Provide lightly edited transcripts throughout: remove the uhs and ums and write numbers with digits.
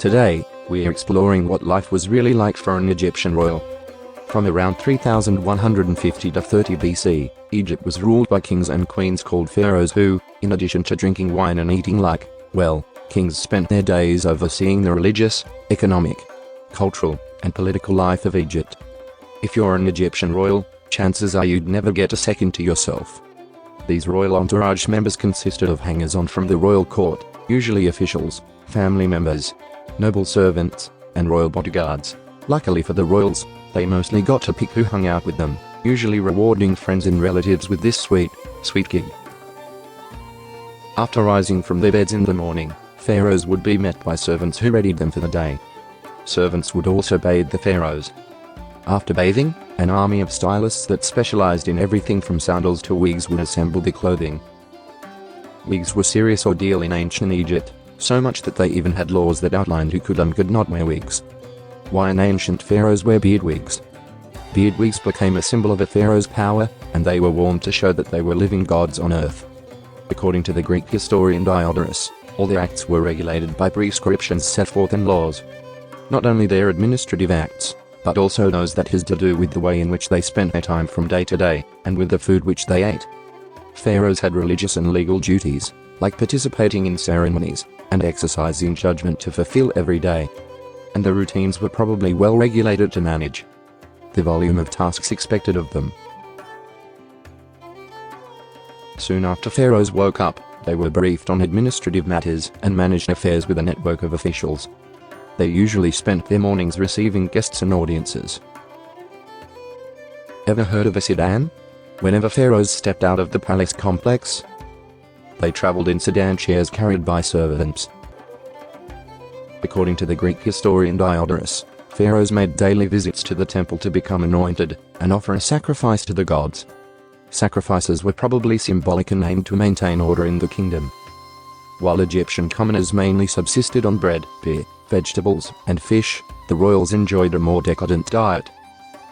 Today, we are exploring what life was really like for an Egyptian royal. From around 3150 to 30 BC, Egypt was ruled by kings and queens called pharaohs who, in addition to drinking wine and eating like, well, kings, spent their days overseeing the religious, economic, cultural, and political life of Egypt. If you're an Egyptian royal, chances are you'd never get a second to yourself. These royal entourage members consisted of hangers-on from the royal court, usually officials, family members, noble servants, and royal bodyguards. Luckily for the royals, they mostly got to pick who hung out with them, usually rewarding friends and relatives with this sweet gig. After rising from their beds in the morning, pharaohs would be met by servants who readied them for the day. Servants would also bathe the pharaohs. After bathing, an army of stylists that specialized in everything from sandals to wigs would assemble the clothing. Wigs were a serious ordeal in ancient Egypt, so much that they even had laws that outlined who could and could not wear wigs. Why an ancient pharaohs wear beard wigs? Beard wigs became a symbol of a pharaoh's power, and they were worn to show that they were living gods on earth. According to the Greek historian Diodorus, all their acts were regulated by prescriptions set forth in laws. Not only their administrative acts, but also those that had to do with the way in which they spent their time from day to day, and with the food which they ate. Pharaohs had religious and legal duties, like participating in ceremonies, and exercising judgment to fulfill every day. And the routines were probably well regulated to manage the volume of tasks expected of them. Soon after pharaohs woke up, they were briefed on administrative matters and managed affairs with a network of officials. They usually spent their mornings receiving guests and audiences. Ever heard of a sedan? Whenever pharaohs stepped out of the palace complex, they traveled in sedan chairs carried by servants. According to the Greek historian Diodorus, pharaohs made daily visits to the temple to become anointed and offer a sacrifice to the gods. Sacrifices were probably symbolic and aimed to maintain order in the kingdom. While Egyptian commoners mainly subsisted on bread, beer, vegetables, and fish, the royals enjoyed a more decadent diet.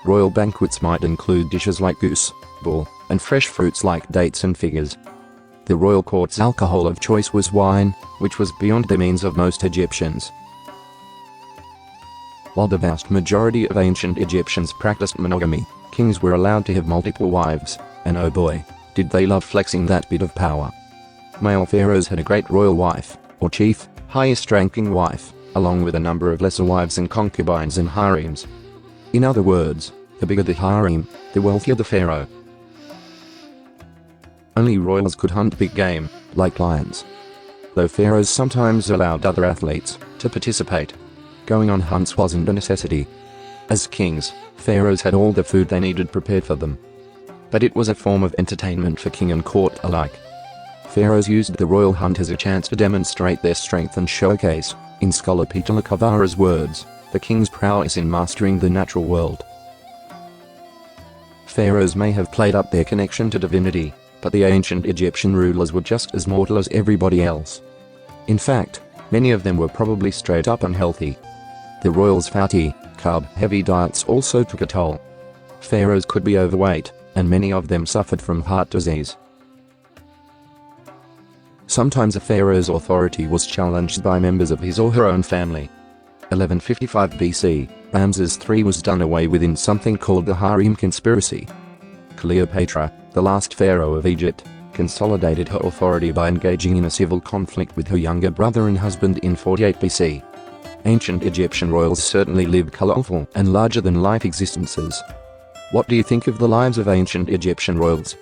Royal banquets might include dishes like goose, bull, and fresh fruits like dates and figures. The royal court's alcohol of choice was wine, which was beyond the means of most Egyptians. While the vast majority of ancient Egyptians practiced monogamy, kings were allowed to have multiple wives, and oh boy, did they love flexing that bit of power. Male pharaohs had a great royal wife, or chief, highest-ranking wife, along with a number of lesser wives and concubines and harems. In other words, the bigger the harem, the wealthier the pharaoh. Only royals could hunt big game, like lions. Though pharaohs sometimes allowed other athletes to participate, going on hunts wasn't a necessity. As kings, pharaohs had all the food they needed prepared for them. But it was a form of entertainment for king and court alike. Pharaohs used the royal hunt as a chance to demonstrate their strength and showcase, in scholar Peter Lacavara's words, the king's prowess in mastering the natural world. Pharaohs may have played up their connection to divinity, but the ancient Egyptian rulers were just as mortal as everybody else. In fact, many of them were probably straight up unhealthy. The royals' fatty, carb-heavy diets also took a toll. Pharaohs could be overweight, and many of them suffered from heart disease. Sometimes a pharaoh's authority was challenged by members of his or her own family. 1155 BC, Ramses III was done away with in something called the Harem Conspiracy. Cleopatra, the last pharaoh of Egypt, consolidated her authority by engaging in a civil conflict with her younger brother and husband in 48 BC. Ancient Egyptian royals certainly lived colorful and larger-than-life existences. What do you think of the lives of ancient Egyptian royals?